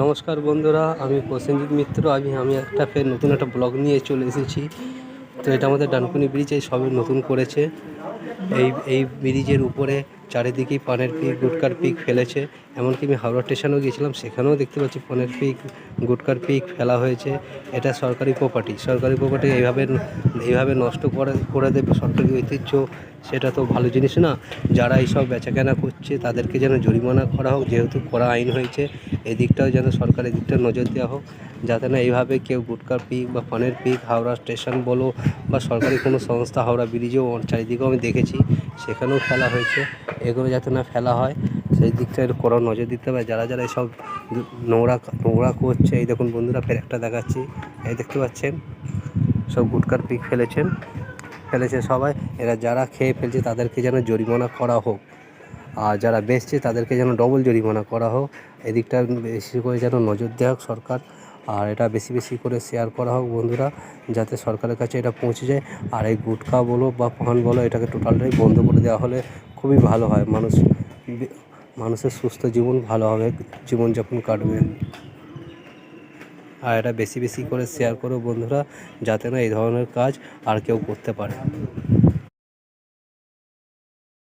নমস্কার বন্ধুরা, আমি প্রসেনজিৎ মিত্র। আমি একটা ফের নতুন একটা ব্লগ নিয়ে চলে এসেছি। তো এটা আমাদের ডানকুনি ব্রিজ এই সবে নতুন করেছে। এই ব্রিজের উপরে চারিদিকেই পানের পিক, গুটকার পিক ফেলেছে। এমনকি আমি হাওড়া স্টেশনেও গিয়েছিলাম, সেখানেও দেখতে পাচ্ছি পানের পিক, গুটকার পিক ফেলা হয়েছে। এটা সরকারি প্রপার্টি এইভাবে নষ্ট করে দেবে সরকারি ঐতিহ্য। সেটা তো ভালো জিনিস না। যারা এইসব বেচাকেনা করছে তাদেরকে যেন জরিমানা করা হোক, যেহেতু করা আইন হয়েছে। এদিকটাও যেন সরকার এদিকটা নজর দেওয়া হোক, যাতে না এইভাবে কেউ গুটকার পিক বা পানের পিক হাওড়া স্টেশন বলো বা সরকারি কোনো সংস্থা, হাওড়া ব্রিজেও চারিদিকেও আমি দেখেছি সেখানেও ফেলা হয়েছে। এগুলো যাতে না ফেলা হয় সেই দিকটা একটু কড়া নজর দিতে হবে। যারা এসব নোংরা করছে, এই দেখুন বন্ধুরা, ফের একটা দেখাচ্ছি। এই দেখতে পাচ্ছেন সব গুটকার পিক ফেলেছে সবাই। এরা যারা খেয়ে ফেলছে তাদেরকে যেন জরিমানা করা হোক, আর যারা বেচছে তাদেরকে যেন ডবল জরিমানা করা হোক। এদিকটা বেশি করে যেন নজর দেওয়া হোক সরকার, আর এটা বেশি করে শেয়ার করা হোক বন্ধুরা, যাতে সরকারের কাছে এটা পৌঁছে যায়। আর এই গুটখা বলো বা পান বলো, এটাকে টোটালটাই বন্ধ করে দেওয়া হলে খুবই ভালো হয়। মানুষের সুস্থ জীবন ভালোভাবে জীবনযাপন কাটবে। আর এটা বেশি করে শেয়ার করো বন্ধুরা, যাতে না এই ধরনের কাজ আর কেউ করতে পারে।